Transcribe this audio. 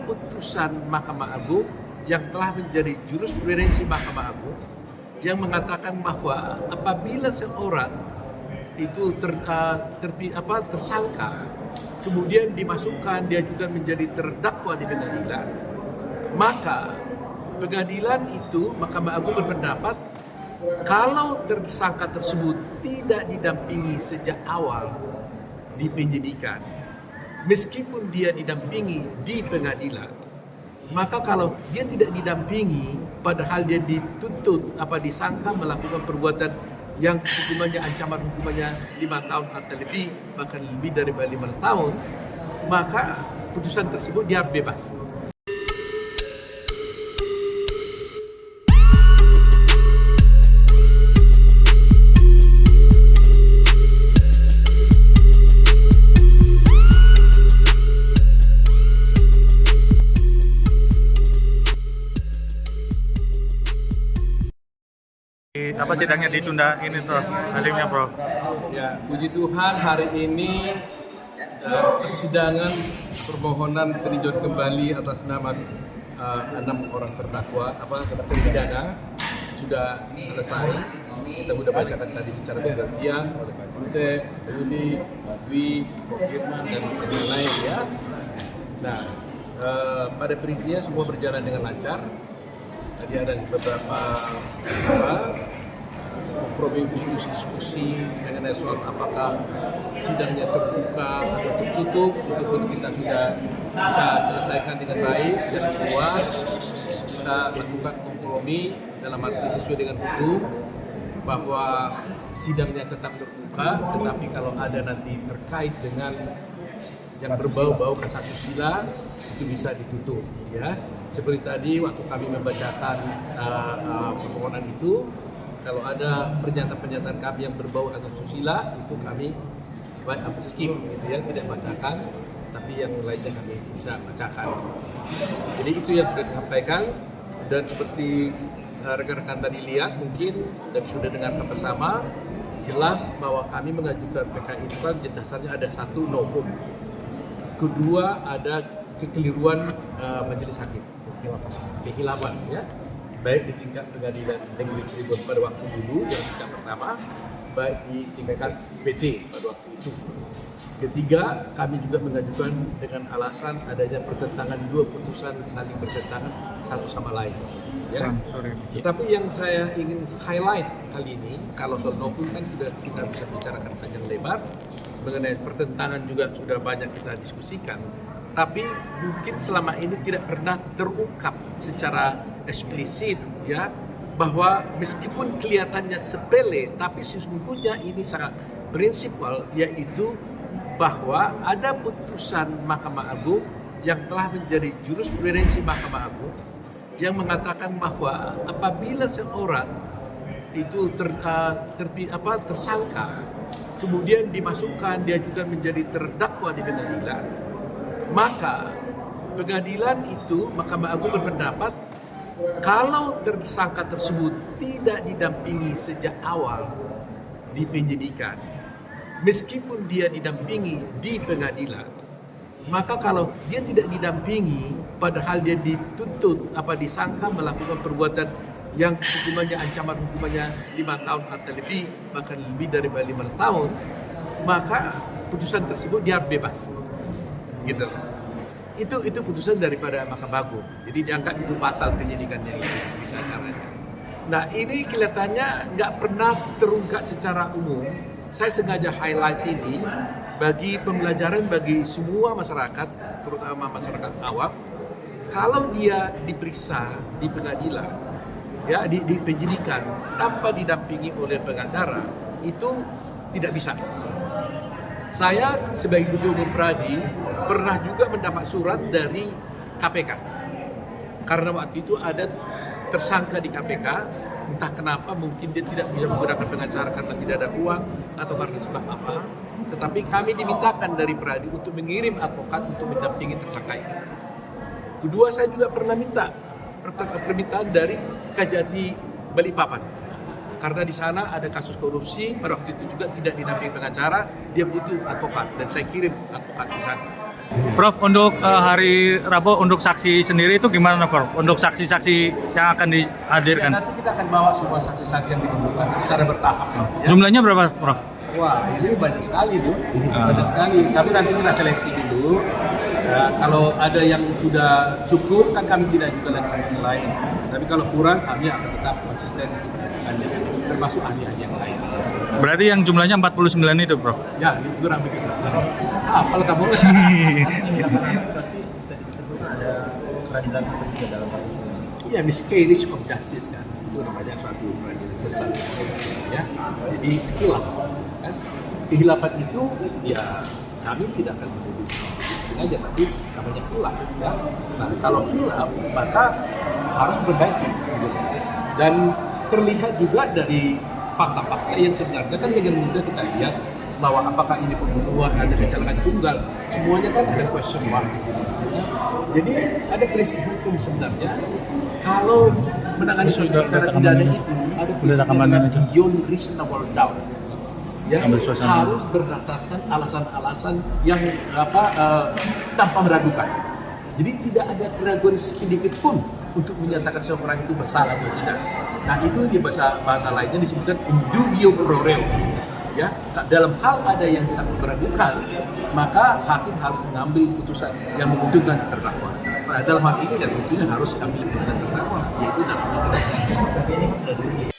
putusan Mahkamah Agung yang telah menjadi jurisprudensi Mahkamah Agung yang mengatakan bahwa apabila seorang itu tersangka, kemudian dimasukkan dia juga menjadi terdakwa di pengadilan, maka pengadilan itu, Mahkamah Agung berpendapat kalau tersangka tersebut tidak didampingi sejak awal di penyidikan, meskipun dia didampingi di pengadilan, maka kalau dia tidak didampingi padahal dia dituntut disangka melakukan perbuatan yang hukumannya, ancaman hukumannya 5 tahun atau lebih, bahkan lebih dari 15 tahun, maka putusan tersebut dia harus bebas. Apa sidangnya ditunda ini, Prof? Halimnya, Prof? Ya, puji Tuhan hari ini persidangan permohonan peninjauan kembali atas nama 6 orang terdakwa terpidana sudah selesai. Kita sudah bacakan tadi secara bergantian oleh Pak Dute, Yudi, Pak Dwi, Pak Firman, dan lain-lain ya. Nah, pada prinsipnya semua berjalan dengan lancar. Tadi ada beberapa kompromi diskusi mengenai soal apakah sidangnya terbuka atau tertutup, itu pun kita sudah bisa selesaikan dengan baik dan kuat. Kita lakukan kompromi dalam arti sesuai dengan hukum bahwa sidangnya tetap terbuka, tetapi kalau ada nanti terkait dengan yang berbau-bau ke asusila itu bisa ditutup ya. Seperti tadi waktu kami membacakan permohonan itu, kalau ada pernyataan-pernyataan kami yang berbau asusila itu kami skip gitu ya, tidak bacakan, tapi yang lainnya kami bisa bacakan. Jadi itu yang sudah disampaikan, dan seperti rekan-rekan tadi lihat mungkin dan sudah dengarkan bersama, jelas bahwa kami mengajukan PK itu kan dasarnya ada satu novum, kedua ada kekeliruan majelis hakim, kehilafan ya, baik di tingkat pengadilan negeri Cirebon pada waktu dulu yang tingkat pertama, baik di tingkat PT pada waktu itu. Ketiga, kami juga mengajukan dengan alasan adanya pertentangan dua putusan saling bertentangan satu sama lain. Ya. Tapi yang saya ingin highlight kali ini, kalau soal novum kan sudah kita bisa bicarakan panjang lebar, mengenai pertentangan juga sudah banyak kita diskusikan. Tapi mungkin selama ini tidak pernah terungkap secara eksplisit ya, bahwa meskipun kelihatannya sepele tapi sesungguhnya ini sangat prinsipal, yaitu bahwa ada putusan Mahkamah Agung yang telah menjadi jurisprudensi Mahkamah Agung yang mengatakan bahwa apabila seorang itu tersangka, kemudian dimasukkan dia juga menjadi terdakwa di pengadilan, maka pengadilan itu, Mahkamah Agung berpendapat kalau tersangka tersebut tidak didampingi sejak awal di penyidikan, meskipun dia didampingi di pengadilan, maka kalau dia tidak didampingi padahal dia dituntut disangka melakukan perbuatan yang hukumannya, ancaman hukumannya 5 tahun atau lebih, bahkan lebih dari 15 tahun, maka putusan tersebut dia harus bebas. Gitu. Itu putusan daripada Mahkamah Agung. Jadi dianggap itu batal penyidikannya itu caranya. Nah, ini kelihatannya nggak pernah terungkap secara umum. Saya sengaja highlight ini bagi pembelajaran bagi semua masyarakat, terutama masyarakat awam. Kalau dia diperiksa di pengadilan, ya di penyidikan tanpa didampingi oleh pengacara, itu tidak bisa. Saya sebagai Ketua Umum Pradi pernah juga mendapat surat dari KPK karena waktu itu ada tersangka di KPK, entah kenapa mungkin dia tidak bisa menggunakan pengacara karena tidak ada uang atau karena sebab apa, tetapi kami dimintakan dari Pradi untuk mengirim advokat untuk mendampingi tersangka ini. Kedua, saya juga pernah minta permintaan dari Kajati Balikpapan. Karena di sana ada kasus korupsi, pada waktu itu juga tidak didampingi pengacara, dia butuh advokat dan saya kirim advokat di sana. Prof, untuk hari Rabu untuk saksi sendiri itu gimana, Prof? Untuk saksi-saksi yang akan Ya, dihadirkan? nanti kita akan bawa semua saksi-saksi yang dikumpulkan secara bertahap. Ya. Jumlahnya berapa, Prof? Wah, ini banyak sekali tuh, banyak sekali. Tapi nanti kita seleksi dulu. Ya, kalau ada yang sudah cukup, kan kami tidak juga lagi saksi lain. Tapi kalau kurang, kami akan tetap konsisten termasuk ahli-ahli yang lain. Berarti yang jumlahnya 49 itu, Prof? Ya, ini kurang begitu. Apal kamu? Peradilan sesat juga dalam kasus ini. Iya, miscarriage of justice kan, itu namanya suatu peradilan sesat. Ya, jadi khilaf. Kan? Khilafan itu ya kami tidak akan menuduh aja, tapi namanya khilaf. Ya, nah kalau khilaf maka harus berbaiki. Gitu. Dan terlihat juga dari fakta-fakta yang sebenarnya kan dengan mudah kita lihat bahwa apakah ini pembunuhan atau kecelakaan tunggal, semuanya kan ada question mark di sini. Jadi ada prinsip hukum sebenarnya kalau menangani suatu perkara pidana itu ada prinsip beyond reasonable doubt. Ya, harus berdasarkan alasan-alasan yang tanpa meragukan. Jadi tidak ada keraguan sedikit pun untuk menyatakan seorang itu bersalah atau tidak. Nah itu di bahasa lainnya disebutkan indubio pro reo. Ya, dalam hal ada yang sangat meragukan, maka hakim harus mengambil putusan yang menguntungkan terdakwa. Nah, dalam hal ini ya tentunya harus ambil putusan terdakwa, yaitu dalam Tapi ini kan sudah diuji.